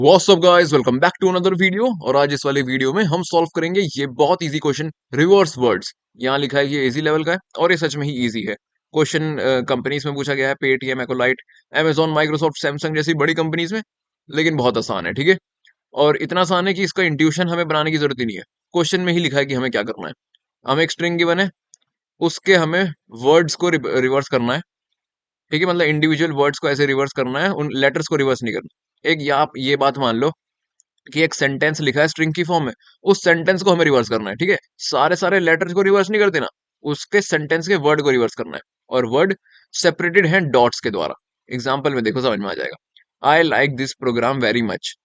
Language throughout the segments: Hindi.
WhatsApp guys, welcome back to another video. और आज इस वाले वीडियो में हम सॉल्व करेंगे ये बहुत इजी क्वेश्चन, रिवर्स वर्ड्स। यहाँ लिखा है ये इजी लेवल का है और ये सच में ही इजी है। क्वेश्चन कंपनीज में पूछा गया है, पेटीएम, एक्ोलाइट, अमेजॉन, माइक्रोसॉफ्ट, सैमसंग जैसी बड़ी कंपनीज में, लेकिन बहुत आसान है। ठीक है, और इतना आसान है कि इसका इंट्यूशन हमें बनाने की जरूरत ही नहीं है। क्वेश्चन में ही लिखा है कि हमें क्या करना है। हमें एक स्ट्रिंग गिवन है, उसके हमें वर्ड्स को रिवर्स करना है। ठीक है, मतलब इंडिविजुअल वर्ड्स को ऐसे रिवर्स करना है, उन लेटर्स को रिवर्स नहीं करना। एक या आप ये बात मान लो कि एक सेंटेंस लिखा है स्ट्रिंग की फॉर्म में, उस सेंटेंस को हमें रिवर्स करना है। ठीक है, सारे सारे लेटर्स को रिवर्स नहीं कर देना, उसके सेंटेंस के वर्ड को रिवर्स करना है। और वर्ड सेपरेटेड हैं डॉट्स के द्वारा। एग्जांपल में देखो, समझ में आ जाएगा। I like this program very much,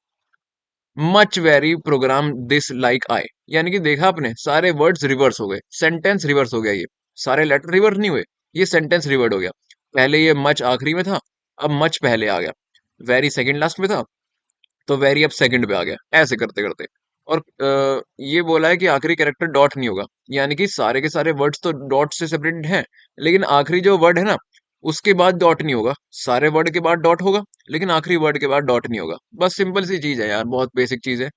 much very program this like I. यानी कि देखा आपने, सारे वर्ड्स रिवर्स हो गए, सेंटेंस रिवर्स हो गया। ये सारे लेटर रिवर्स नहीं हुए, ये सेंटेंस रिवर्ट हो गया। पहले ये मच आखिरी में था, अब मच पहले आ गया। वेरी सेकंड लास्ट में था, तो वेरी अब सेकंड पे आ गया, ऐसे करते करते। और ये बोला है कि आखिरी कैरेक्टर डॉट नहीं होगा, यानी कि सारे के सारे वर्ड्स तो डॉट से सेपरेटेड हैं, लेकिन आखिरी जो वर्ड है ना, उसके बाद डॉट नहीं होगा। सारे वर्ड के बाद डॉट होगा, लेकिन आखिरी वर्ड के बाद डॉट नहीं होगा। बस सिंपल सी चीज है यार, बहुत बेसिक चीज है।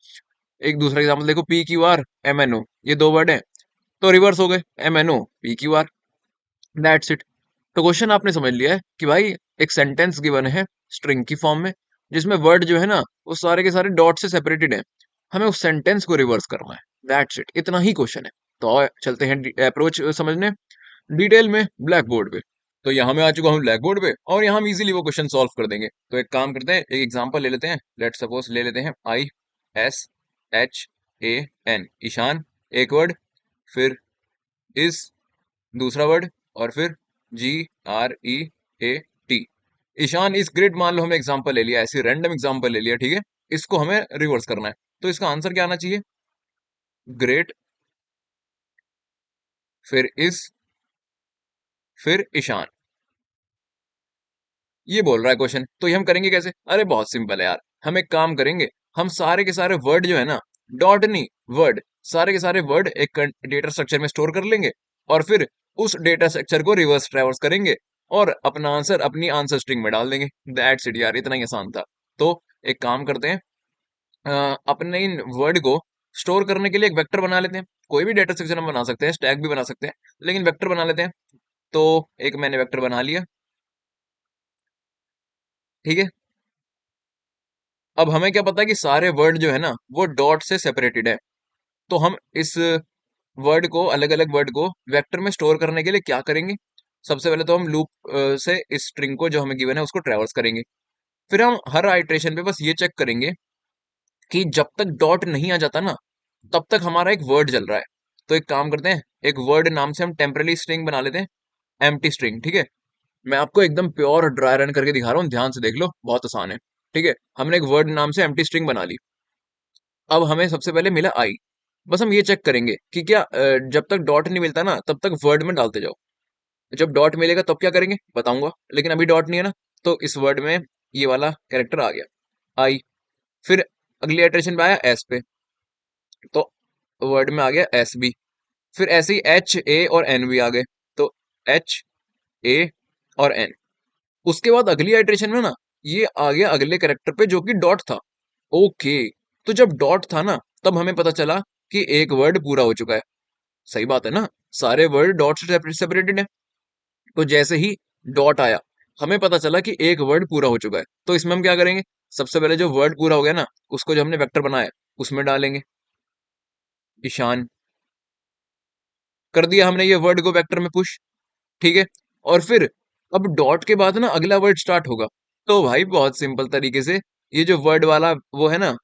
एक दूसरा एग्जाम्पल देखो, PQR MNO, ये दो वर्ड है, तो रिवर्स हो गए, MNO PQR, दैट्स इट। तो क्वेश्चन आपने समझ लिया है कि भाई एक सेंटेंस गिवन है स्ट्रिंग की फॉर्म में, जिसमें वर्ड जो है ना वो सारे के सारे डॉट से सेपरेटेड है, हमें उस सेंटेंस को रिवर्स करना है। दैट्स इट, इतना ही क्वेश्चन है। तो चलते हैं अप्रोच समझने डिटेल में ब्लैक बोर्ड पे। तो यहाँ मैं आ चुका हूँ ब्लैक बोर्ड पे, और यहाँ हम इजीली वो क्वेश्चन सॉल्व कर देंगे। तो एक काम करते हैं, एक एग्जांपल ले लेते हैं। लेट सपोज ले लेते हैं ISHAN, ईशान एक वर्ड, फिर इस दूसरा वर्ड, और फिर GREAT। ईशान इस ग्रेट मान लो, हमें एग्जांपल ले लिया, ऐसे रैंडम एग्जांपल ले लिया। ठीक है, इसको हमें रिवर्स करना है, तो इसका आंसर क्या आना चाहिए? ग्रेट, फिर इस, फिर ईशान। ये बोल रहा है क्वेश्चन, तो ये हम करेंगे कैसे? अरे बहुत सिंपल है यार। हम एक काम करेंगे, हम सारे के सारे वर्ड जो है ना, डॉट नहीं, वर्ड, सारे के सारे वर्ड एक डेटा स्ट्रक्चर में स्टोर कर लेंगे, और फिर उस डेटा स्ट्रक्चर को रिवर्स ट्रैवर्स करेंगे, और अपना आंसर अपनी आंसर स्ट्रिंग में डाल देंगे। दैट्स इट यार, इतना ही आसान था। तो एक काम करते हैं, अपने इन वर्ड को स्टोर करने के लिए एक वेक्टर बना लेते हैं। कोई भी डेटा स्ट्रक्चर हम बना सकते हैं, स्टैक भी बना सकते हैं, लेकिन वेक्टर बना लेते हैं। तो एक मैंने वेक्टर बना लिया। ठीक है, अब हमें क्या पता है कि सारे वर्ड जो है ना वो डॉट से सेपरेटेड है। तो हम इस वर्ड को, अलग अलग वर्ड को वेक्टर में स्टोर करने के लिए क्या करेंगे? सबसे पहले तो हम लूप से इस स्ट्रिंग को जो हमें गिवन है उसको ट्रैवर्स करेंगे। फिर हम हर आइटरेशन पे बस ये चेक करेंगे कि जब तक डॉट नहीं आ जाता ना, तब तक हमारा एक वर्ड चल रहा है। तो एक काम करते हैं, एक वर्ड नाम से हम टेम्पररी स्ट्रिंग बना लेते हैं, एम्प्टी स्ट्रिंग। ठीक है, मैं आपको एकदम प्योर ड्राई रन करके दिखा रहा हूँ, ध्यान से देख लो, बहुत आसान है। ठीक है, हमने एक वर्ड नाम से एम्प्टी स्ट्रिंग बना ली। अब हमें सबसे पहले मिला आई। बस हम ये चेक करेंगे कि क्या जब तक डॉट नहीं मिलता ना, तब तक वर्ड में डालते जाओ। जब डॉट मिलेगा तब क्या करेंगे बताऊंगा, लेकिन अभी डॉट नहीं है ना, तो इस वर्ड में ये वाला कैरेक्टर आ गया, आई। फिर अगली इटरेशन पे आया एस पे, तो वर्ड में आ गया एस बी। फिर ऐसे ही HA और N भी आ गए, तो HA और N। उसके बाद अगली आइट्रेशन में ना ये आ गया अगले कैरेक्टर पे जो कि डॉट था। ओके, तो जब डॉट था ना, तब हमें पता चला कि एक वर्ड पूरा हो चुका है। सही बात है ना, सारे वर्ड डॉट से सेपरेटेड है। तो जैसे ही डॉट आया, हमें पता चला कि एक वर्ड पूरा हो चुका है। तो इसमें हम क्या करेंगे? सबसे पहले जो वर्ड पूरा हो गया ना, उसको जो हमने वेक्टर बनाया उसमें डालेंगे, ईशान। कर दिया हमने ये वर्ड को वेक्टर में पुश। ठीक है, और फिर अब डॉट के बाद ना अगला वर्ड स्टार्ट होगा। तो भाई बहुत सिंपल तरीके से ये जो वर्ड वाला वो है ना,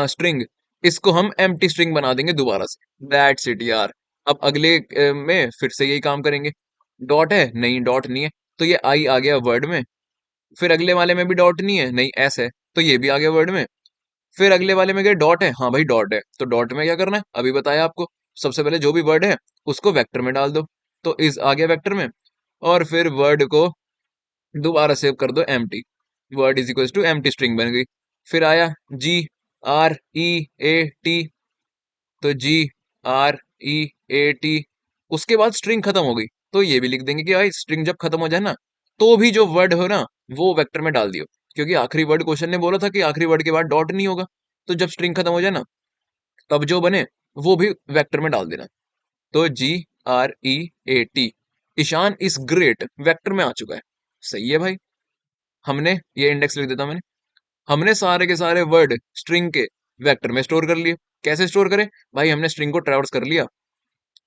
स्ट्रिंग, इसको हम एम्प्टी स्ट्रिंग बना देंगे दोबारा से। दैट्स इट यार। अब अगले में फिर से यही काम करेंगे। डॉट है नहीं, डॉट नहीं है, तो ये आई आ गया वर्ड में। फिर अगले वाले में भी डॉट नहीं है, नहीं एस है, तो ये भी आ गया वर्ड में। फिर अगले वाले में गए, डॉट है, हाँ भाई डॉट है, तो डॉट में क्या करना है अभी बताया आपको। सबसे पहले जो भी वर्ड है उसको वेक्टर में डाल दो, तो इस आ गया वेक्टर में। और फिर वर्ड को दोबारा सेव कर दो empty, word is equal to empty string बन गई। फिर आया GREAT, तो GREAT, उसके बाद स्ट्रिंग खत्म हो गई। तो ये भी लिख देंगे कि भाई स्ट्रिंग जब खत्म हो जाए ना, तो भी जो वर्ड हो ना वो वेक्टर में डाल दियो, क्योंकि आखिरी वर्ड क्वेश्चन ने बोला था कि आखिरी वर्ड के बाद डॉट नहीं होगा। तो जब स्ट्रिंग खत्म हो जाए ना, तब जो बने वो भी वेक्टर में डाल देना। तो GREAT, Ishan is great vector में आ चुका है। सही है भाई। हमने ये इंडेक्स लिख देता मैंने, हमने सारे के सारे वर्ड स्ट्रिंग के वेक्टर में स्टोर कर लिए। कैसे स्टोर करें भाई, हमने स्ट्रिंग को ट्रैवर्स कर लिया,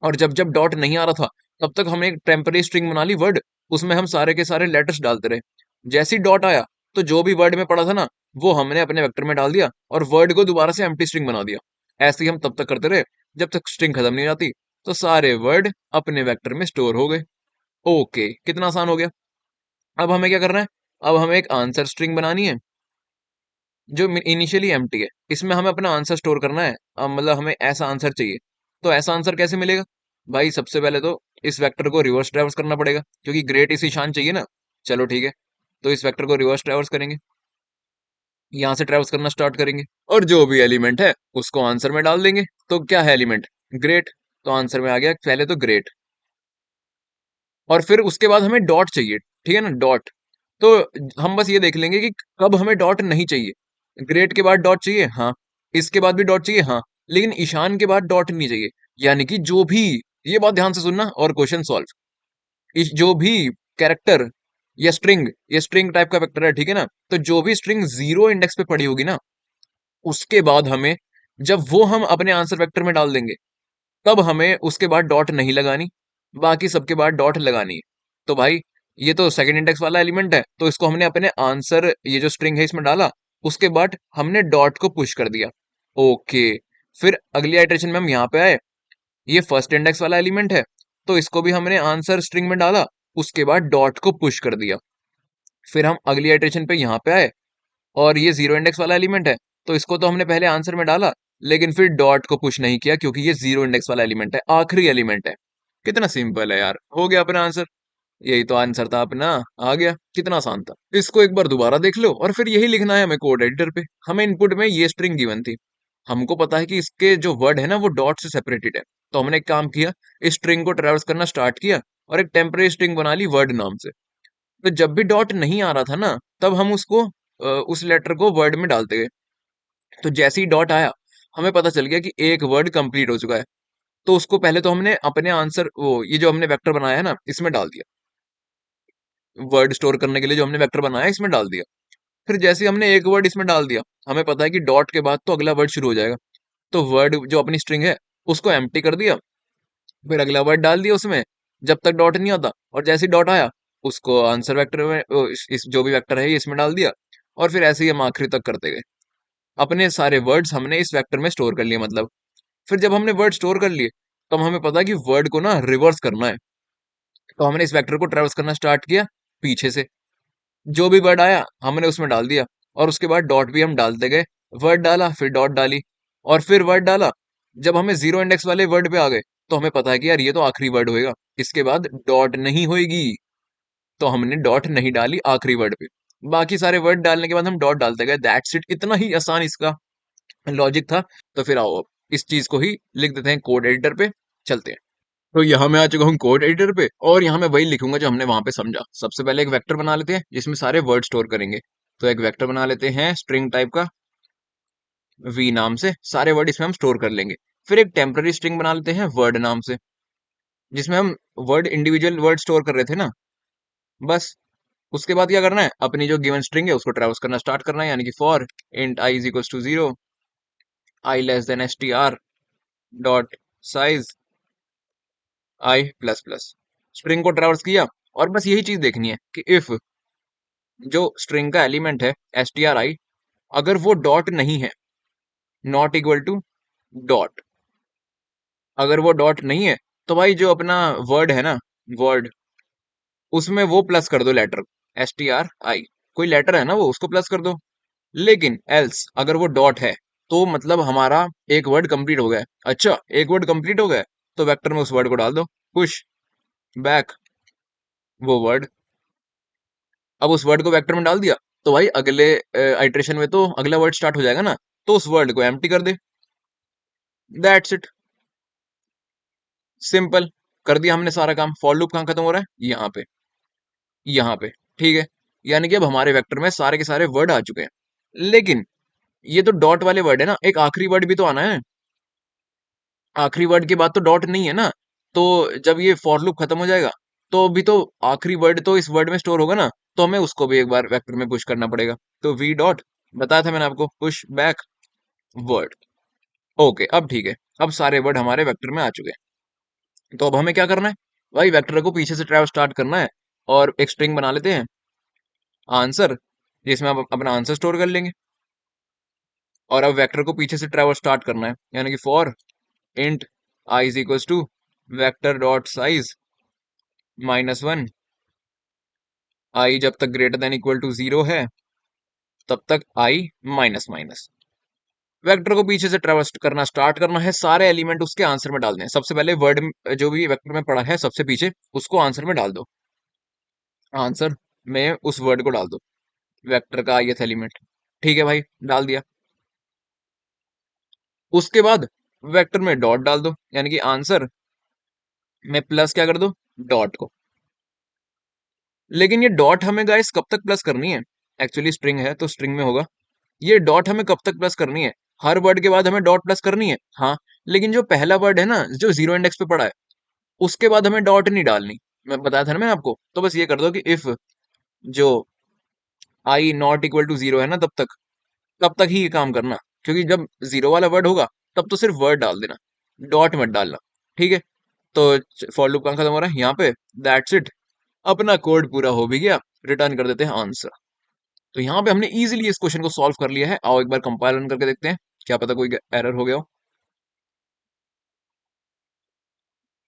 और जब जब डॉट नहीं आ रहा था तब तक हमने एक टेम्पररी स्ट्रिंग बना ली वर्ड, उसमें हम सारे के सारे लेटर्स डालते रहे। जैसे ही डॉट आया तो जो भी वर्ड में पड़ा था ना, वो हमने अपने वेक्टर में डाल दिया और वर्ड को दोबारा से एम्प्टी स्ट्रिंग बना दिया। ऐसे ही हम तब तक करते रहे जब तक स्ट्रिंग खत्म नहीं हो जाती। तो सारे वर्ड अपने वेक्टर में स्टोर हो गए। ओके, कितना आसान हो गया। अब हमें क्या करना है, अब हमें एक आंसर स्ट्रिंग बनानी है जो इनिशियली एम्प्टी है। इसमें हमें अपना आंसर स्टोर करना है। मतलब हमें ऐसा आंसर चाहिए। तो ऐसा आंसर कैसे मिलेगा भाई, सबसे पहले तो इस वेक्टर को रिवर्स ट्रैवर्स करना पड़ेगा, क्योंकि ग्रेट इस ईशान चाहिए ना। चलो ठीक है, तो इस वेक्टर को रिवर्स ट्रैवर्स करेंगे, यहाँ से ट्रैवर्स करना स्टार्ट करेंगे, और जो भी एलिमेंट है उसको आंसर में डाल देंगे। तो क्या है एलिमेंट, ग्रेट, तो आंसर में आ गया पहले तो ग्रेट। और फिर उसके बाद हमें डॉट चाहिए, ठीक है ना, डॉट। तो हम बस ये देख लेंगे कि कब हमें डॉट नहीं चाहिए। ग्रेट के बाद डॉट चाहिए, हाँ। इसके बाद भी डॉट चाहिए, हाँ। लेकिन ईशान के बाद डॉट नहीं चाहिए। यानी कि जो भी, ये बात ध्यान से सुनना और क्वेश्चन सॉल्व, जो भी कैरेक्टर या स्ट्रिंग, ये स्ट्रिंग टाइप का वेक्टर है, ठीक है ना। तो जो भी स्ट्रिंग 0 इंडेक्स पे पड़ी होगी ना, उसके बाद हमें, जब वो हम अपने आंसर वेक्टर में डाल देंगे, तब हमें उसके बाद डॉट नहीं लगानी, बाकी सबके बाद डॉट लगानी है। तो भाई ये तो सेकंड इंडेक्स वाला एलिमेंट है, तो इसको हमने अपने आंसर, ये जो स्ट्रिंग है इसमें डाला, उसके बाद हमने डॉट को पुश कर दिया। ओके, फिर अगली आइटरेशन में हम यहाँ पे आए, ये फर्स्ट इंडेक्स वाला एलिमेंट है, तो इसको भी हमने आंसर स्ट्रिंग में डाला, उसके बाद डॉट को पुश कर दिया। फिर हम अगली आइटरेशन पे यहाँ पे आए, और ये 0 इंडेक्स वाला एलिमेंट है, तो इसको तो हमने पहले आंसर में डाला, लेकिन फिर डॉट को पुश नहीं किया, क्योंकि ये 0 इंडेक्स वाला एलिमेंट है, आखिरी एलिमेंट है। कितना सिंपल है यार, हो गया अपना आंसर। यही तो आंसर था अपना, आ गया, कितना आसान था। इसको एक बार दोबारा देख लो, और फिर यही लिखना है हमें कोड एडिटर पे। हमें इनपुट में ये स्ट्रिंग गिवन थी, हमको पता है कि इसके जो वर्ड है ना वो डॉट से सेपरेटेड है। तो हमने एक काम किया, इस स्ट्रिंग को ट्रैवर्स करना स्टार्ट किया, और एक टेम्परेरी स्ट्रिंग बना ली वर्ड नाम से। तो जब भी डॉट नहीं आ रहा था ना, तब हम उसको उस लेटर को वर्ड में डालते गए। तो जैसे ही डॉट आया, हमें पता चल गया कि एक वर्ड कंप्लीट हो चुका है। तो उसको पहले तो हमने अपने आंसर, वो ये जो हमने वेक्टर बनाया है ना, इसमें डाल दिया। वर्ड स्टोर करने के लिए जो हमने वेक्टर बनाया है, इसमें डाल दिया। फिर जैसे ही हमने एक वर्ड इसमें डाल दिया, हमें पता है कि डॉट के बाद तो अगला वर्ड शुरू हो जाएगा। तो वर्ड जो अपनी स्ट्रिंग है उसको एम्प्टी कर दिया, फिर अगला वर्ड डाल दिया उसमें, जब तक डॉट नहीं आता। और जैसे ही डॉट आया, उसको आंसर वेक्टर में, इस जो भी वेक्टर है ये इसमें डाल दिया। और फिर ऐसे ही हम आखिरी तक करते गए। अपने सारे वर्ड्स हमने इस वेक्टर में स्टोर कर लिए, मतलब। फिर जब हमने वर्ड स्टोर कर लिए, तब हमें पता है कि वर्ड को ना रिवर्स करना है। तो हमने इस वेक्टर को ट्रेवर्स करना स्टार्ट किया पीछे से, जो भी वर्ड आया हमने उसमें डाल दिया, और उसके बाद डॉट भी हम डालते गए। वर्ड डाला, फिर डॉट डाली, और फिर वर्ड डाला। जब हमें 0 इंडेक्स वाले वर्ड पे आ गए, तो हमें पता है कि यार ये तो आखिरी वर्ड होएगा, इसके बाद डॉट नहीं होएगी। तो हमने डॉट नहीं डाली आखिरी वर्ड पे, बाकी सारे वर्ड डालने के बाद हम डॉट डालते गए। दैट्स इट, इतना ही आसान इसका लॉजिक था। तो फिर आओ अब इस चीज को ही लिख देते हैं कोड एडिटर पे, चलते हैं। तो यहाँ मैं आ चुका हूँ कोड एडिटर पे, और यहाँ मैं वही लिखूंगा जो हमने वहां पे समझा। सबसे पहले एक वेक्टर बना लेते हैं जिसमें सारे वर्ड स्टोर करेंगे। तो एक वेक्टर बना लेते हैं स्ट्रिंग टाइप का, वी नाम से, सारे वर्ड इसमें हम स्टोर कर लेंगे। फिर एक टेम्पररी स्ट्रिंग बना लेते हैं वर्ड नाम से, जिसमें हम वर्ड, इंडिविजुअल वर्ड स्टोर कर रहे थे ना, बस। उसके बाद क्या करना है, अपनी जो गिवन स्ट्रिंग है उसको ट्रैवर्स करना स्टार्ट करना है, यानी कि for int I is equals to 0, I less than str dot size I plus plus. String को ट्रैवर्स किया, और बस यही चीज देखनी है कि इफ जो स्ट्रिंग का एलिमेंट है stri, अगर वो डॉट नहीं है, नॉट इक्वल टू डॉट, अगर वो डॉट नहीं है, तो भाई जो अपना वर्ड है ना, वर्ड, उसमें वो प्लस कर दो लेटर, stri, कोई लेटर है ना वो, उसको प्लस कर दो। लेकिन एल्स अगर वो डॉट है, तो मतलब हमारा एक वर्ड कंप्लीट हो गया है। अच्छा, एक वर्ड कंप्लीट हो गया है, तो वेक्टर में उस वर्ड को डाल दो, पुश बैक वो वर्ड। अब उस वर्ड को वेक्टर में डाल दिया, तो भाई अगले आइट्रेशन में तो अगला वर्ड स्टार्ट हो जाएगा ना, तो उस वर्ड को एम्प्टी कर दे। That's it, simple. कर दिया हमने सारा काम। फॉर लूप कहाँ खत्म हो रहा है, यहाँ पे, यहाँ पे, ठीक है। यानी कि अब हमारे वेक्टर में सारे के सारे वर्ड आ चुके हैं। लेकिन ये तो डॉट वाले वर्ड है ना, एक आखिरी वर्ड भी तो आना है। आखिरी वर्ड के बाद तो डॉट नहीं है ना, तो जब ये फॉर लूप खत्म हो जाएगा तो भी तो आखिरी वर्ड तो इस वर्ड में स्टोर होगा ना, तो हमें उसको भी एक बार वेक्टर में पुश करना पड़ेगा। तो वी डॉट, बताया था मैंने आपको, पुश बैक वर्ड। ओके, अब ठीक है, अब सारे वर्ड हमारे वेक्टर में आ चुके हैं। तो अब हमें क्या करना है भाई, वेक्टर को पीछे से ट्रैवल स्टार्ट करना है और एक स्ट्रिंग बना लेते हैं आंसर, जिसमें आप अपना आंसर स्टोर कर लेंगे। और अब वेक्टर को पीछे से ट्रैवल स्टार्ट करना है, यानी कि for int I is equals to vector dot size -1, I जब तक ग्रेटर देन इक्वल टू 0 है तब तक आई माइनस माइनस। वेक्टर को पीछे से ट्रैवल करना स्टार्ट करना है, सारे एलिमेंट उसके आंसर में डालने हैं। सबसे पहले वर्ड जो भी वेक्टर में पड़ा है सबसे पीछे, उसको आंसर में डाल दो। आंसर में उस वर्ड को डाल दो, वेक्टर का ith एलिमेंट। ठीक है भाई, डाल दिया। उसके बाद वेक्टर में डॉट डाल दो, यानी कि आंसर में प्लस क्या कर दो, डॉट को। लेकिन ये डॉट हमें गाइस कब तक प्लस करनी है, एक्चुअली स्ट्रिंग है तो स्ट्रिंग में होगा। ये डॉट हमें कब तक प्लस करनी है, हर वर्ड के बाद हमें डॉट प्लस करनी है, हाँ। लेकिन जो पहला वर्ड है ना, जो जीरो इंडेक्स पे पड़ा है, उसके बाद हमें डॉट नहीं डालनी। मैं बताया था ना मैंने आपको, तो बस ये कर दो कि इफ जो आई नॉट इक्वल टू 0 है ना, तब तक ही ये काम करना। क्योंकि जब जीरो वाला वर्ड होगा तब तो सिर्फ वर्ड डाल देना, डॉट मत डालना। ठीक है, तो फॉर लूप कहाँ खत्म हो रहा है, यहाँ पे। दैट्स इट, अपना कोड पूरा हो भी गया, रिटर्न कर देते हैं आंसर। तो यहाँ पे हमने इजीली इस क्वेश्चन को सॉल्व कर लिया है। आओ एक बार कंपाइल रन करके देखते हैं, क्या पता कोई एरर हो गया हो।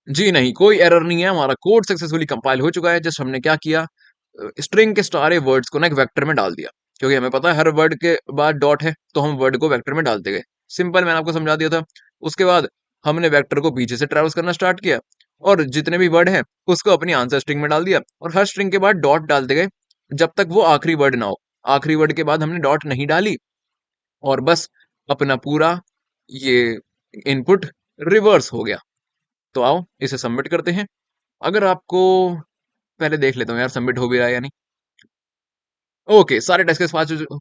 जी नहीं, कोई एरर नहीं है, हमारा कोड सक्सेसफुली कंपाइल हो चुका है। जस्ट हमने क्या किया, स्ट्रिंग के सारे वर्ड्स को ना एक वेक्टर में डाल दिया। क्योंकि हमें पता है हर वर्ड के बाद डॉट है, तो हम वर्ड को वेक्टर में डालते गए। सिंपल, मैंने आपको समझा दिया था। उसके बाद हमने वेक्टर को पीछे से ट्रेवल्स करना स्टार्ट किया, और जितने भी वर्ड हैं उसको अपनी आंसर स्ट्रिंग में डाल दिया, और हर स्ट्रिंग के बाद डॉट डालते गए जब तक वो आखिरी वर्ड ना हो। आखिरी वर्ड के बाद हमने डॉट नहीं डाली, और बस अपना पूरा ये इनपुट रिवर्स हो गया। तो आओ इसे सबमिट करते हैं। अगर आपको, पहले देख लेता हूँ यार सबमिट हो भी रहा है या नहीं। ओके, सारे टेस्ट केस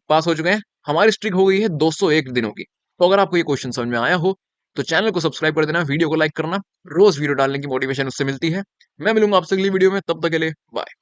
पास हो चुके हैं। हमारी स्ट्रिक हो गई है 201 दिनों की। तो अगर आपको ये क्वेश्चन समझ में आया हो तो चैनल को सब्सक्राइब कर देना, वीडियो को लाइक करना। रोज वीडियो डालने की मोटिवेशन उससे मिलती है। मैं मिलूंगा आपसे अगली वीडियो में, तब तक के लिए बाय।